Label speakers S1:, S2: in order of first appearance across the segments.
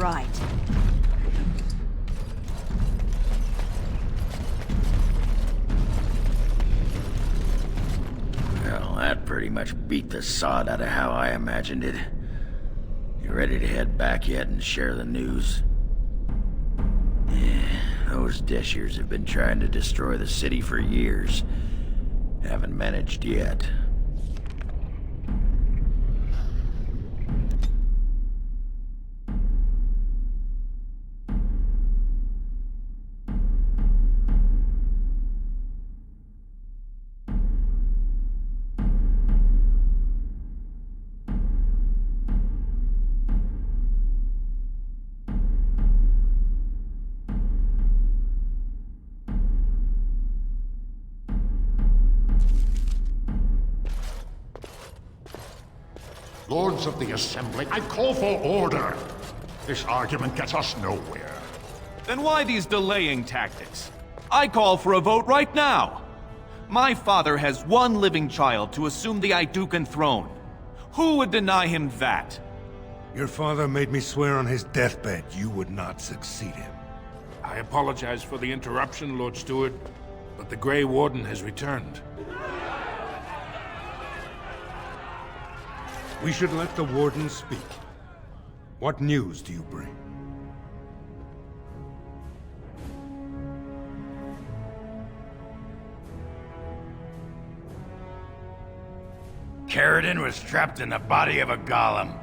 S1: right.
S2: Well, that pretty much beat the sod out of how I imagined it. You ready to head back yet and share the news? Yeah, those Deshirs have been trying to destroy the city for years. Haven't managed yet.
S3: Lords of the Assembly, I call for order. This argument gets us nowhere.
S4: Then why these delaying tactics? I call for a vote right now. My father has one living child to assume the Idukan throne. Who would deny him that?
S5: Your father made me swear on his deathbed you would not succeed him.
S6: I apologize for the interruption, Lord Steward, but the Grey Warden has returned.
S5: We should let the Warden speak. What news do you bring?
S2: Caridin was trapped in the body of a golem.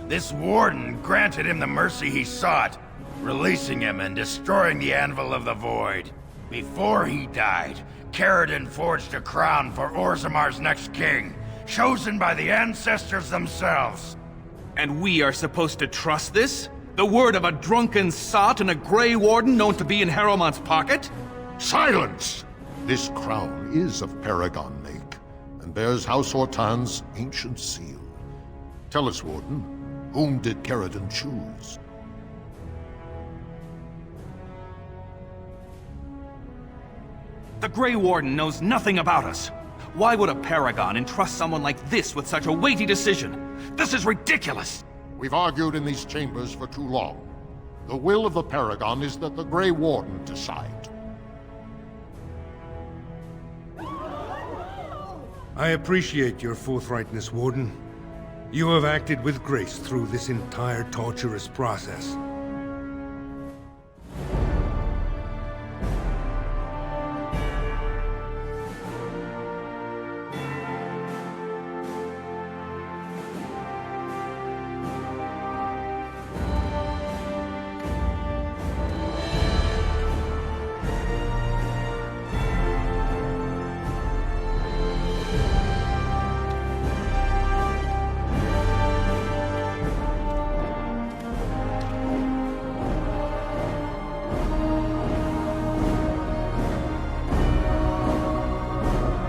S2: This Warden granted him the mercy he sought, releasing him and destroying the Anvil of the Void. Before he died, Caridin forged a crown for Orzammar's next king, chosen by the ancestors themselves.
S4: And we are supposed to trust this? The word of a drunken sot and a Grey Warden known to be in Harrowmont's pocket?
S3: Silence! This crown is of Paragon make, and bears House Hortan's ancient seal. Tell us, Warden, whom did Caridin choose?
S4: The Grey Warden knows nothing about us. Why would a Paragon entrust someone like this with such a weighty decision? This is ridiculous!
S3: We've argued in these chambers for too long. The will of the Paragon is that the Grey Warden decide.
S5: I appreciate your forthrightness, Warden. You have acted with grace through this entire torturous process.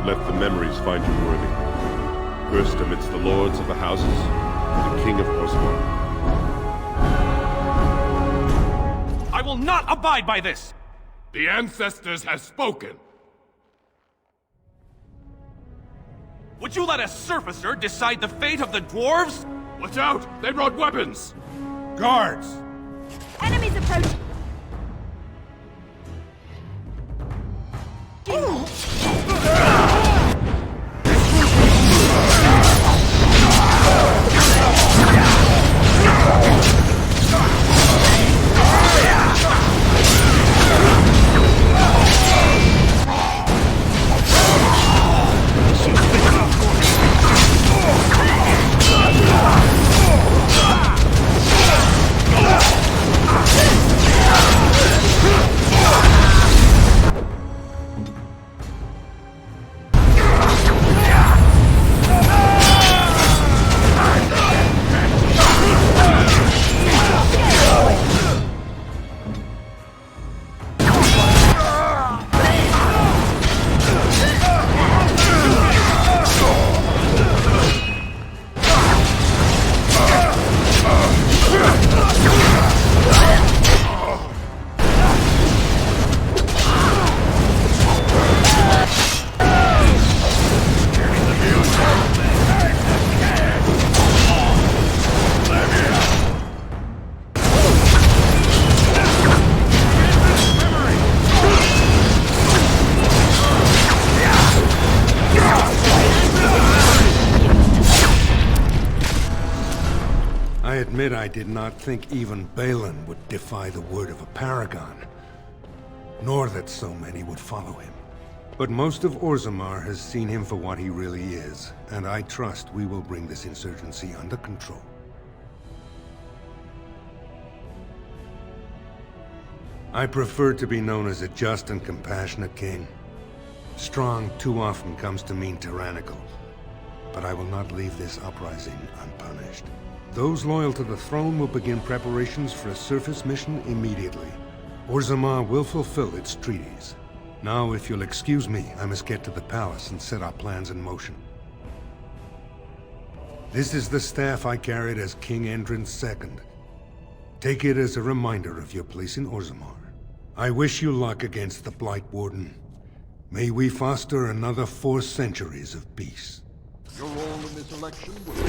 S7: Let the memories find you worthy. First amidst the lords of the houses, the King of Orzammar.
S4: I will not abide by this!
S6: The ancestors have spoken.
S4: Would you let a surfacer decide the fate of the dwarves?
S6: Watch out! They brought weapons!
S5: Guards!
S1: Enemies approaching!
S5: I admit I did not think even Balin would defy the word of a paragon, nor that so many would follow him. But most of Orzammar has seen him for what he really is, and I trust we will bring this insurgency under control. I prefer to be known as a just and compassionate king. Strong too often comes to mean tyrannical, but I will not leave this uprising unpunished. Those loyal to the throne will begin preparations for a surface mission immediately. Orzammar will fulfill its treaties. Now, if you'll excuse me, I must get to the palace and set our plans in motion. This is the staff I carried as King Endrin's II. Take it as a reminder of your place in Orzammar. I wish you luck against the Blight Warden. May we foster another 4 centuries of peace.
S3: Your role in this election was...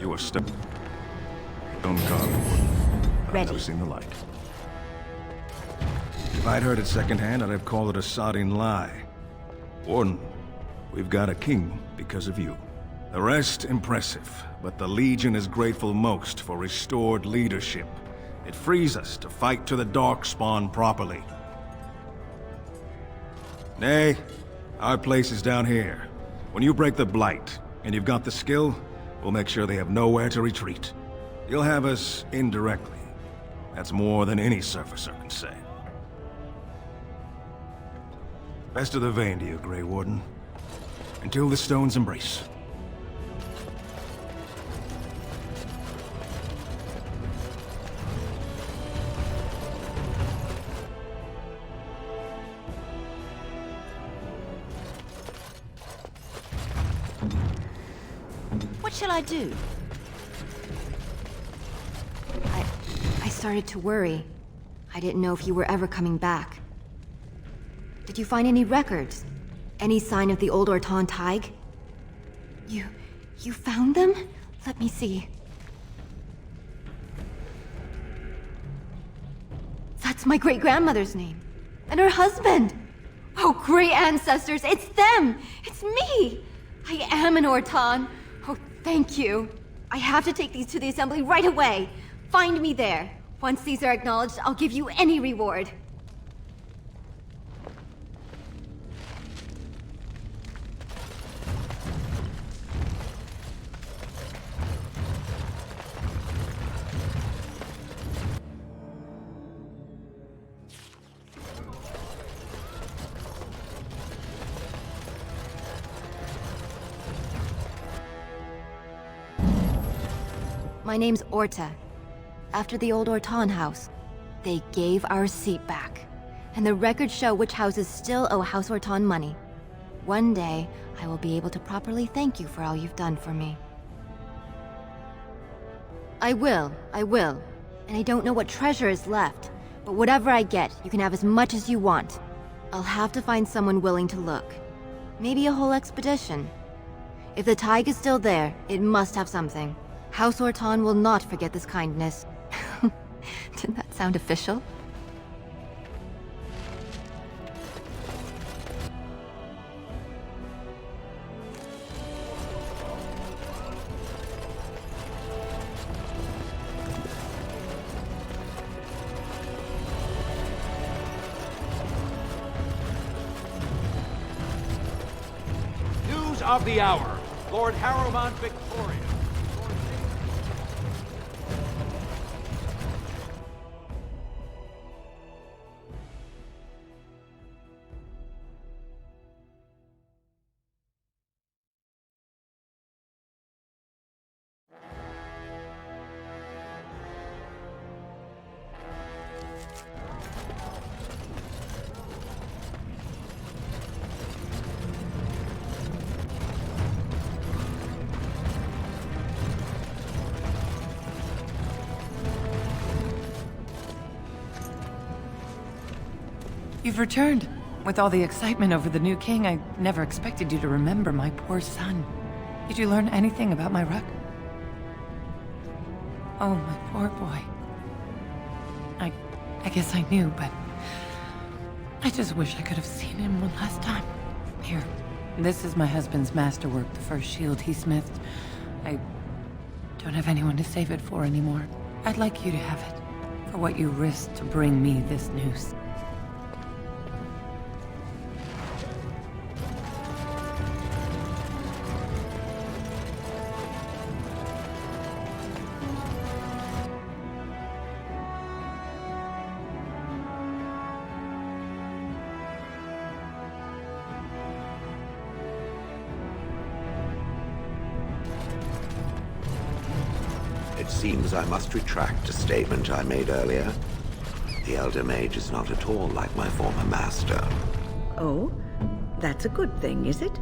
S8: You are stone carved, but I've
S1: Ready.
S8: never seen the like. If I'd heard it secondhand, I'd have called it a sodding lie. Warden, we've got a king because of you. The rest, impressive, but the Legion is grateful most for restored leadership. It frees us to fight to the Darkspawn properly. Nay, our place is down here. When you break the Blight, and you've got the skill, we'll make sure they have nowhere to retreat. You'll have us indirectly. That's more than any surfacer can say. Best of the vein to you, Grey Warden. Until the stones embrace.
S1: What shall I do? I started to worry. I didn't know if you were ever coming back. Did you find any records? Any sign of the old Orton Tig? You found them? Let me see. That's my great-grandmother's name. And her husband! Oh, great ancestors, it's them! It's me! I am an Orton. Oh, thank you. I have to take these to the assembly right away. Find me there. Once these are acknowledged, I'll give you any reward. My name's Orta. After the old Orton house, they gave our seat back. And the records show which houses still owe House Orton money. One day, I will be able to properly thank you for all you've done for me. I will. And I don't know what treasure is left, but whatever I get, you can have as much as you want. I'll have to find someone willing to look. Maybe a whole expedition. If the Tig is still there, it must have something. House Orton will not forget this kindness. Didn't that sound official?
S9: News of the hour. Lord Harrowmont victorious.
S10: You've returned. With all the excitement over the new king, I never expected you to remember my poor son. Did you learn anything about my ruck? Oh, my poor boy. I guess I knew, but I just wish I could have seen him one last time. Here, this is my husband's masterwork, the first shield he smithed. I don't have anyone to save it for anymore. I'd like you to have it, for what you risked to bring me this news.
S11: It seems I must retract a statement I made earlier. The Elder Mage is not at all like my former master.
S12: Oh? That's a good thing, is it?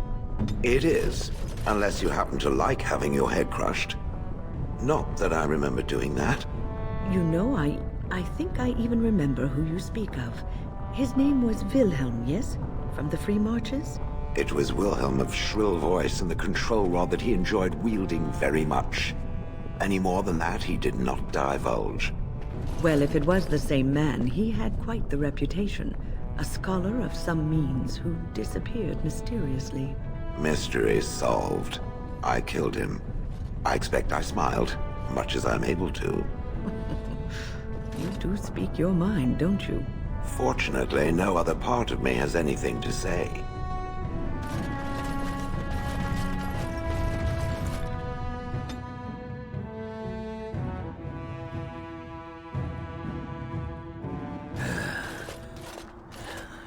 S11: It is, unless you happen to like having your head crushed. Not that I remember doing that.
S12: You know, I think I even remember who you speak of. His name was Wilhelm, yes? From the Free Marches?
S11: It was Wilhelm of shrill voice and the control rod that he enjoyed wielding very much. Any more than that, he did not divulge.
S12: Well, if it was the same man, he had quite the reputation. A scholar of some means who disappeared mysteriously.
S11: Mystery solved. I killed him. I expect I smiled, much as I'm able to.
S12: You do speak your mind, don't you?
S11: Fortunately, no other part of me has anything to say.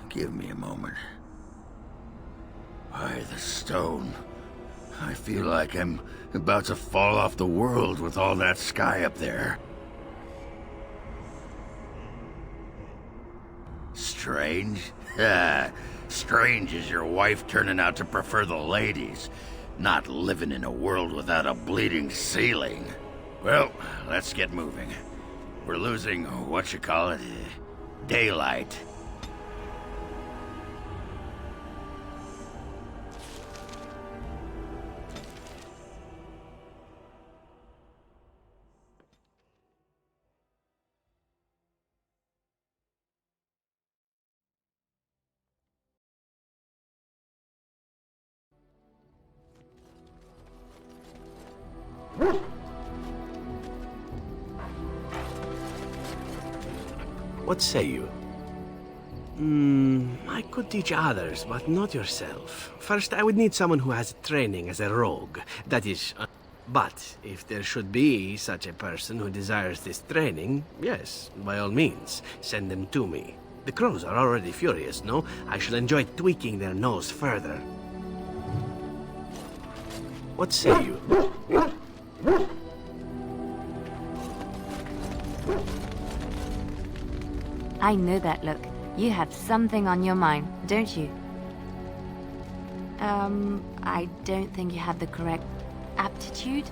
S2: Give me a moment. By the stone. I feel like I'm about to fall off the world with all that sky up there. Strange? Strange is your wife turning out to prefer the ladies, not living in a world without a bleeding ceiling. Well, let's get moving. We're losing, daylight.
S13: What say you? I could teach others, but not yourself. First, I would need someone who has training as a rogue. That is... but if there should be such a person who desires this training, yes, by all means, send them to me. The crows are already furious, no? I shall enjoy tweaking their nose further. What say you?
S1: I know that look. You have something on your mind, don't you? I don't think you have the correct aptitude.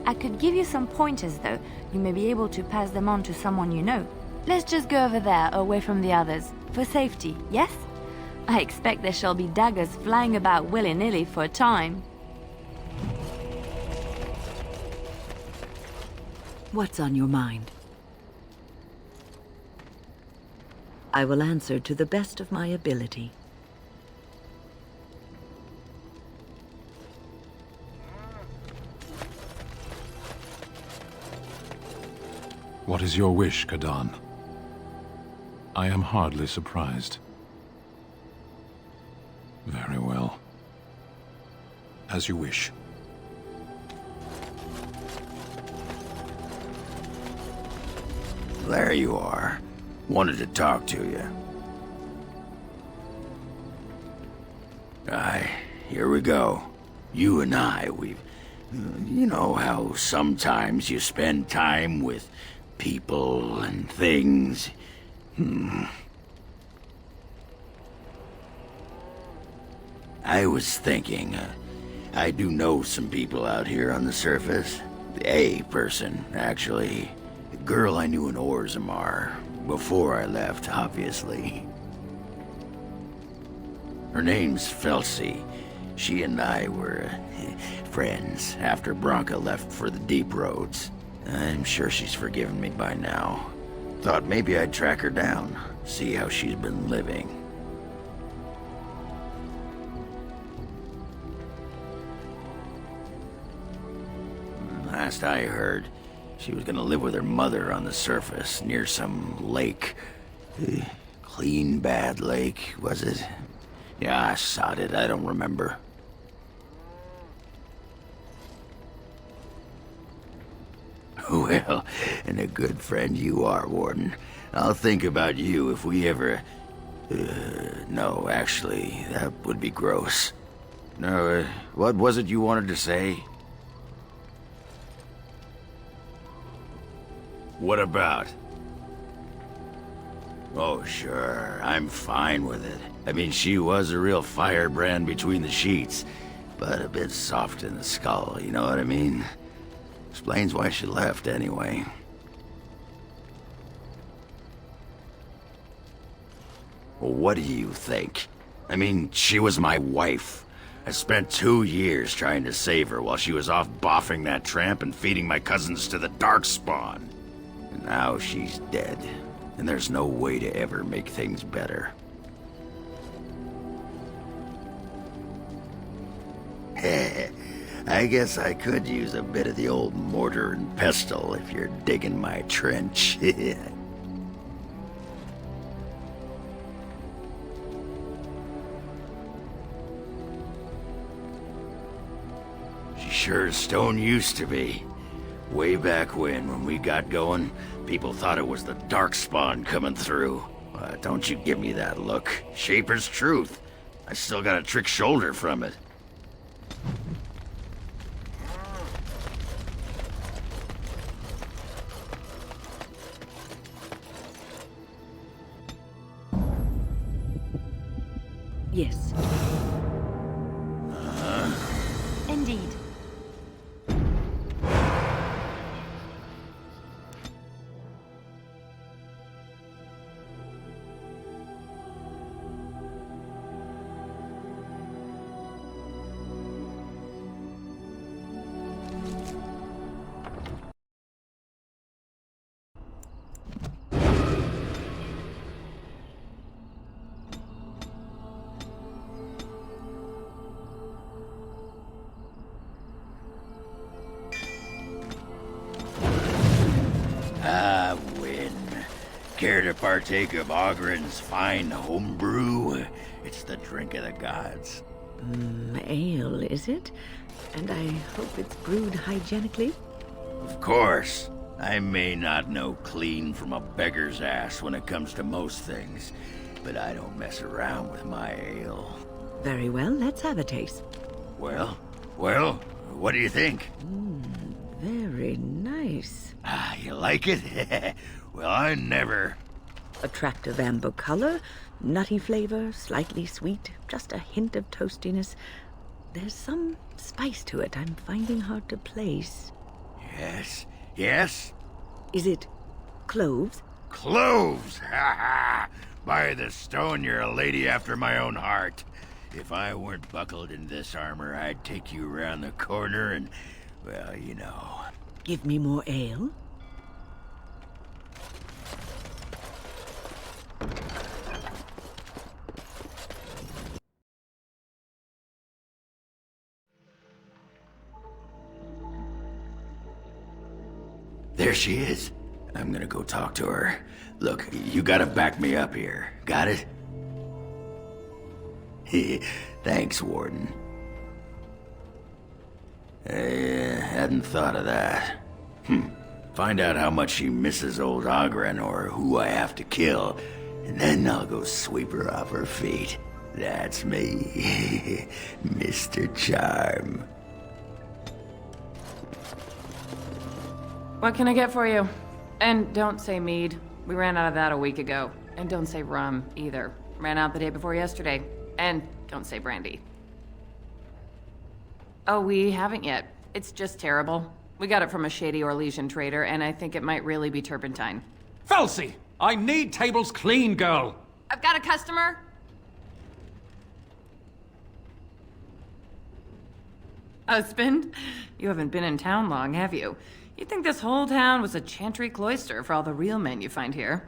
S1: I could give you some pointers, though. You may be able to pass them on to someone you know. Let's just go over there, away from the others. For safety, yes? I expect there shall be daggers flying about willy-nilly for a time.
S12: What's on your mind? I will answer to the best of my ability.
S14: What is your wish, Kadan? I am hardly surprised. Very well. As you wish.
S2: There you are. Wanted to talk to you. Here we go. You and I, you know how sometimes you spend time with people and things. I was thinking, I do know some people out here on the surface. A person, actually. A girl I knew in Orzammar. Before I left, obviously. Her name's Felsi. She and I were friends after Branka left for the deep roads. I'm sure she's forgiven me by now. Thought maybe I'd track her down, see how she's been living. Last I heard, she was gonna live with her mother on the surface, near some lake. Clean Bad Lake, was it? Yeah, I sod it, I don't remember. Well, and a good friend you are, Warden. I'll think about you if we ever... no, actually, that would be gross. No, what was it you wanted to say? What about? Oh, sure, I'm fine with it. I mean, she was a real firebrand between the sheets, but a bit soft in the skull, you know what I mean? Explains why she left, anyway. Well, what do you think? I mean, she was my wife. I spent 2 years trying to save her while she was off boffing that tramp and feeding my cousins to the Darkspawn. And now she's dead, and there's no way to ever make things better. I guess I could use a bit of the old mortar and pestle if you're digging my trench. She sure as stone used to be. Way back when we got going, people thought it was the Darkspawn coming through. Don't you give me that look. Shaper's truth. I still got a trick shoulder from it.
S12: Yes.
S1: Indeed.
S2: Care to partake of Ogren's fine homebrew? It's the drink of the gods.
S12: Ale, is it? And I hope it's brewed hygienically?
S2: Of course. I may not know clean from a beggar's ass when it comes to most things, but I don't mess around with my ale.
S12: Very well, let's have a taste.
S2: Well, what do you think?
S12: Very nice.
S2: Ah, you like it? Well, I never...
S12: Attractive amber color, nutty flavor, slightly sweet, just a hint of toastiness. There's some spice to it I'm finding hard to place.
S2: Yes?
S12: Is it cloves?
S2: Cloves! Ha ha! By the stone, you're a lady after my own heart. If I weren't buckled in this armor, I'd take you around the corner and, well, you know...
S12: Give me more ale?
S2: There she is. I'm gonna go talk to her. Look, you gotta back me up here. Got it? Thanks, Warden. I hadn't thought of that. Find out how much she misses old Ogren or who I have to kill, and then I'll go sweep her off her feet. That's me, Mr. Charm.
S10: What can I get for you? And don't say mead. We ran out of that a week ago. And don't say rum, either. Ran out the day before yesterday. And don't say brandy. Oh, we haven't yet. It's just terrible. We got it from a shady Orlesian trader, and I think it might really be turpentine.
S9: Felsi! I need tables clean, girl!
S10: I've got a customer. Husband? You haven't been in town long, have you? You'd think this whole town was a chantry cloister for all the real men you find here.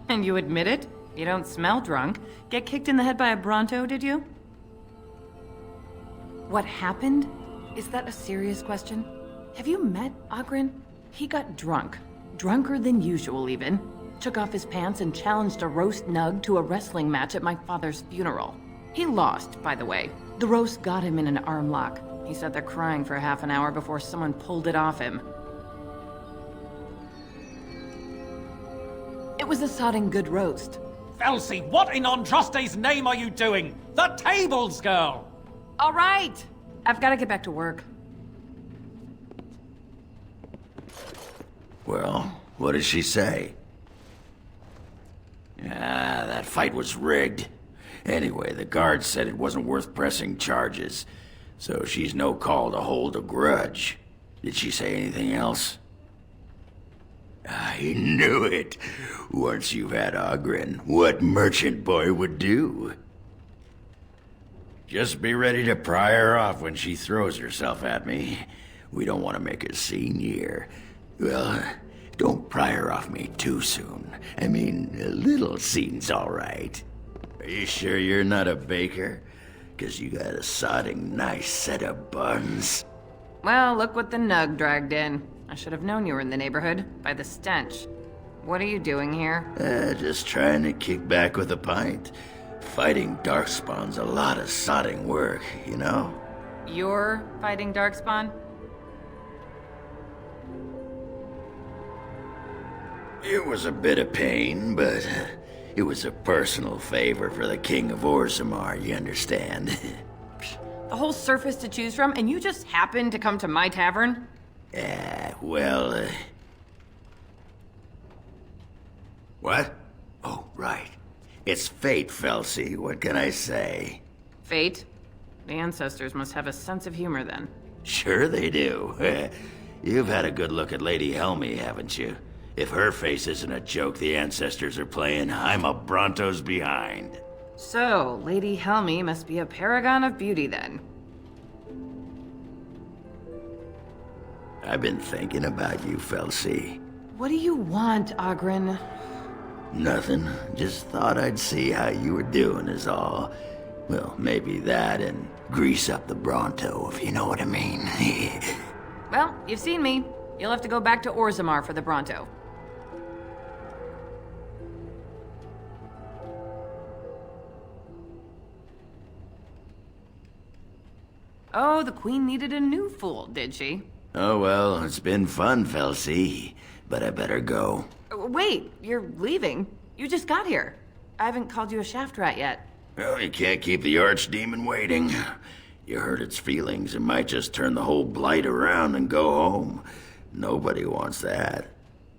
S10: And you admit it? You don't smell drunk. Get kicked in the head by a Bronto, did you? What happened? Is that a serious question? Have you met Oghren? He got drunk. Drunker than usual, even. Took off his pants and challenged a roast nug to a wrestling match at my father's funeral. He lost, by the way. The roast got him in an arm lock. He sat there crying for half an hour before someone pulled it off him. It was a sodding good roast.
S9: Felsi, what in Andraste's name are you doing? The tables, girl!
S10: All right! I've got to get back to work.
S2: Well, what does she say? Ah, that fight was rigged. Anyway, the guards said it wasn't worth pressing charges, so she's no call to hold a grudge. Did she say anything else? I knew it. Once you've had Oghren, what merchant boy would do? Just be ready to pry her off when she throws herself at me. We don't want to make a scene here. Well, don't pry her off me too soon. I mean, a little scene's all right. Are you sure you're not a baker? 'Cause you got a sodding nice set of buns.
S10: Well, look what the nug dragged in. I should have known you were in the neighborhood, by the stench. What are you doing here?
S2: Just trying to kick back with a pint. Fighting Darkspawn's a lot of sodding work, you know?
S10: You're fighting Darkspawn?
S2: It was a bit of pain, but it was a personal favor for the King of Orzammar, you understand?
S10: The whole surface to choose from, and you just happened to come to my tavern?
S2: Well, What? Oh, right. It's fate, Felsi. What can I say?
S10: Fate? The ancestors must have a sense of humor, then.
S2: Sure they do. You've had a good look at Lady Helmy, haven't you? If her face isn't a joke the ancestors are playing, I'm a Bronto's behind.
S10: So, Lady Helmy must be a paragon of beauty, then.
S2: I've been thinking about you, Felsi.
S10: What do you want, Oghren?
S2: Nothing. Just thought I'd see how you were doing is all. Well, maybe that and grease up the Bronto, if you know what I mean.
S10: Well, you've seen me. You'll have to go back to Orzammar for the Bronto. Oh, the Queen needed a new fool, did she?
S2: Oh well, it's been fun, Felsi. But I better go.
S10: Wait, you're leaving? You just got here. I haven't called you a shaft rat yet.
S2: Well, you can't keep the archdemon waiting. You hurt its feelings, it might just turn the whole blight around and go home. Nobody wants that.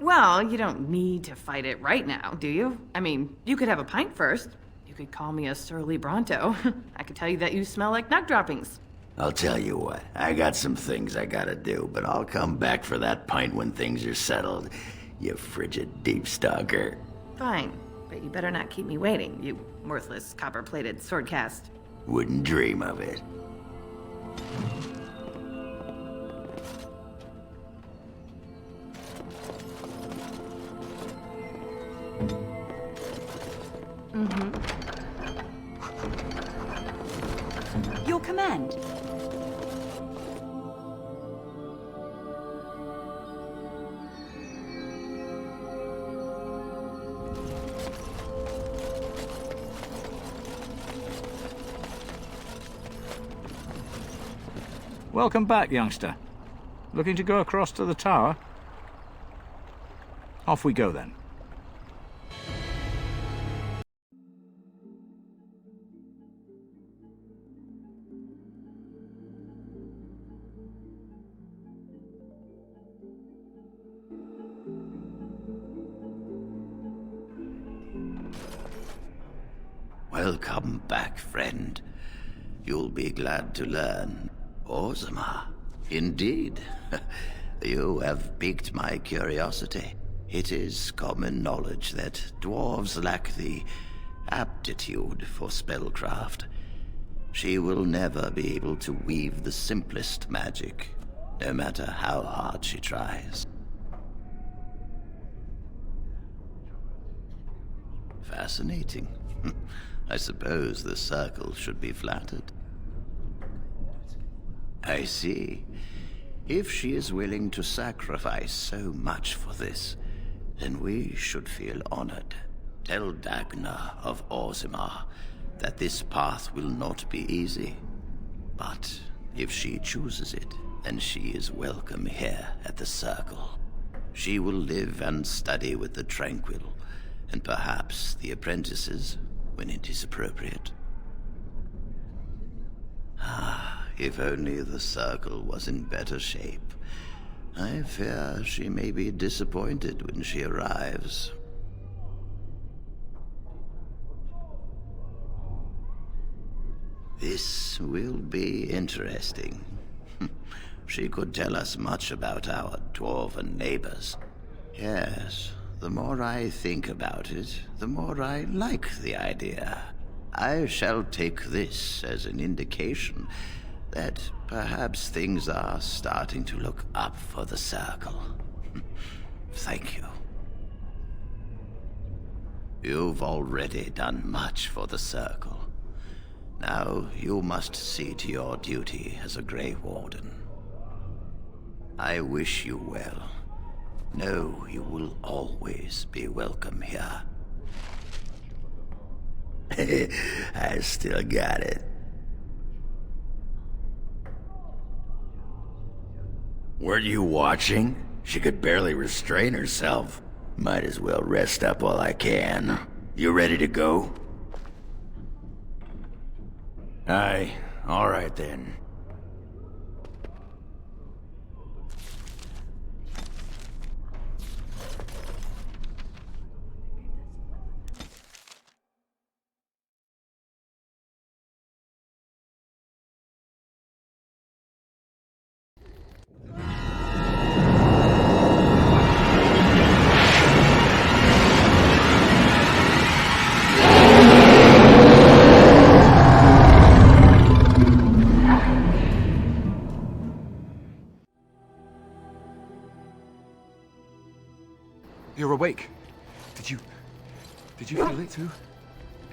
S10: Well, you don't need to fight it right now, do you? I mean, you could have a pint first. You could call me a surly Bronto. I could tell you that you smell like nut droppings.
S2: I'll tell you what, I got some things I gotta do, but I'll come back for that pint when things are settled, you frigid deep stalker.
S10: Fine, but you better not keep me waiting, you worthless copper-plated swordcast.
S2: Wouldn't dream of it.
S1: Your command.
S9: Welcome back, youngster. Looking to go across to the tower? Off we go, then.
S2: Welcome back, friend. You'll be glad to learn. Orzammar, indeed. You have piqued my curiosity. It is common knowledge that dwarves lack the aptitude for spellcraft.
S15: She will never be able to weave the simplest magic, no matter how hard she tries. Fascinating. I suppose the circle should be flattered. I see. If she is willing to sacrifice so much for this, then we should feel honored. Tell Dagna of Orzammar that this path will not be easy. But if she chooses it, then she is welcome here at the Circle. She will live and study with the Tranquil, and perhaps the apprentices, when it is appropriate. If only the Circle was in better shape. I fear she may be disappointed when she arrives. This will be interesting. She could tell us much about our dwarven neighbors. Yes, the more I think about it, the more I like the idea. I shall take this as an indication that perhaps things are starting to look up for the Circle. Thank you. You've already done much for the Circle. Now you must see to your duty as a Grey Warden. I wish you well. Know you will always be welcome here. I still got it. Weren't you watching? She could barely restrain herself. Might as well rest up while I can. You ready to go? Aye, all right then.
S16: You're awake. Did you feel it too?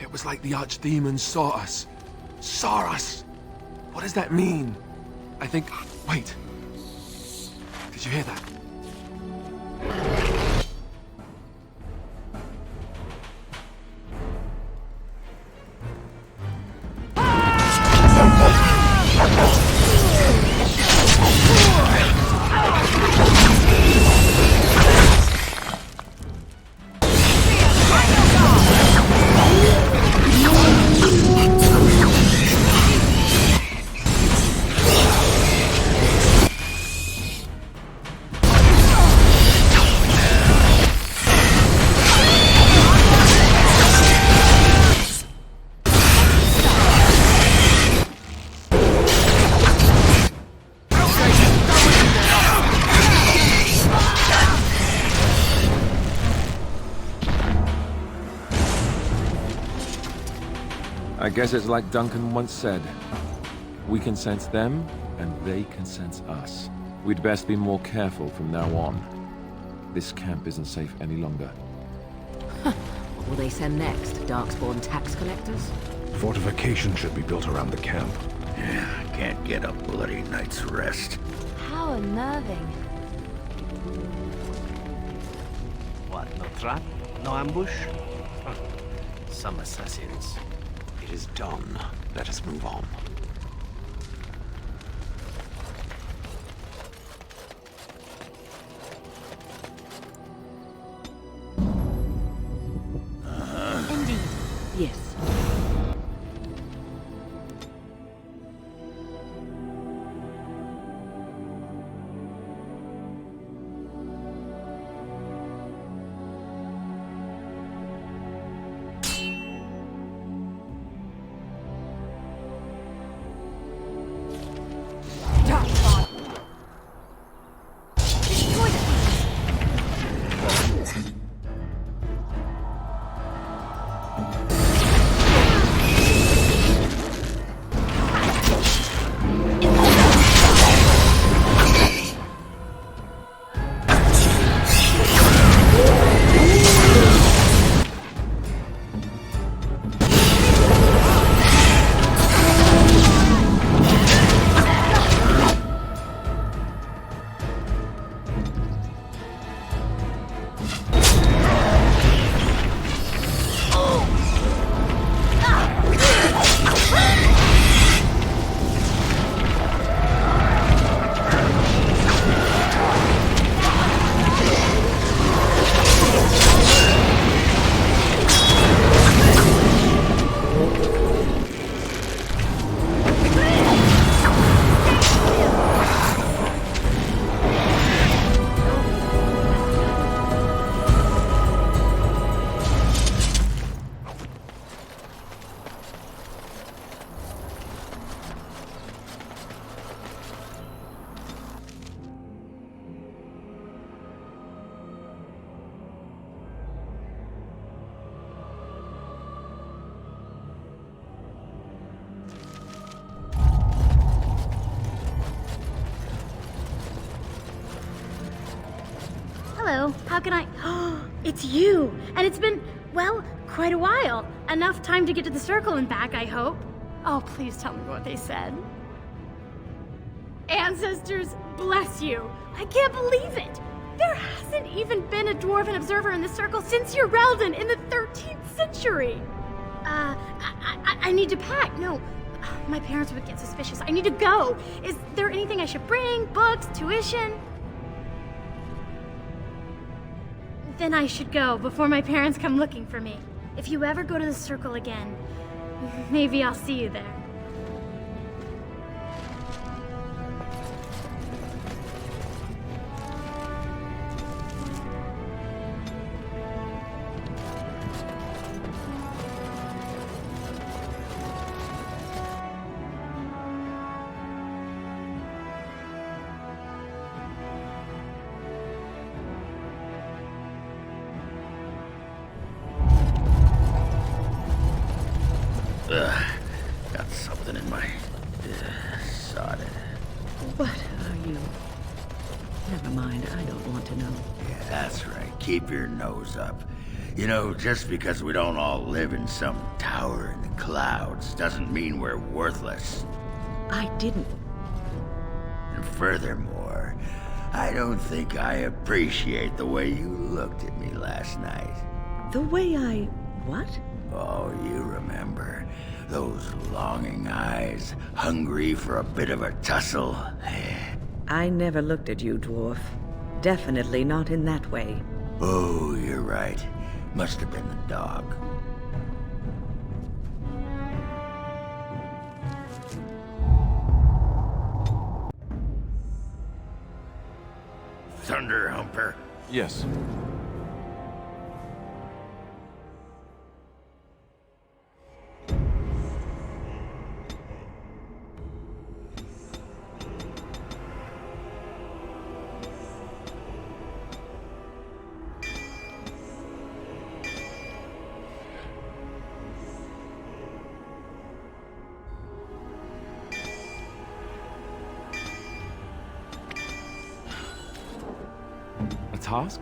S16: It was like the archdemon saw us. Saw us! What does that mean? I think... Wait. Did you hear that?
S17: I guess it's like Duncan once said. We can sense them, and they can sense us. We'd best be more careful from now on. This camp isn't safe any longer.
S12: What will they send next? Darkspawn tax collectors?
S14: Fortification should be built around the camp.
S15: Yeah, can't get a bloody night's rest.
S1: How unnerving.
S13: What, no trap? No ambush? Huh. Some assassins.
S11: It is done. Let us move on.
S1: Indeed.
S12: Yes.
S18: How can I... Oh, it's you! And it's been, well, quite a while. Enough time to get to the circle and back, I hope. Oh, please tell me what they said. Ancestors, bless you. I can't believe it. There hasn't even been a dwarven observer in the circle since Urelden in the 13th century. I need to pack. No, my parents would get suspicious. I need to go. Is there anything I should bring? Books? Tuition? Then I should go before my parents come looking for me. If you ever go to the circle again, maybe I'll see you there.
S15: Got something in my... sod it.
S12: What are you? Never mind, I don't want to know.
S15: Yeah, that's right. Keep your nose up. You know, just because we don't all live in some tower in the clouds doesn't mean we're worthless.
S12: I didn't.
S15: And furthermore, I don't think I appreciate the way you looked at me last night.
S12: The way I... what?
S15: Oh, you remember. Those longing eyes, hungry for a bit of a tussle.
S12: I never looked at you, dwarf. Definitely not in that way.
S15: Oh, you're right. Must have been the dog. Thunder Humper?
S17: Yes. A task?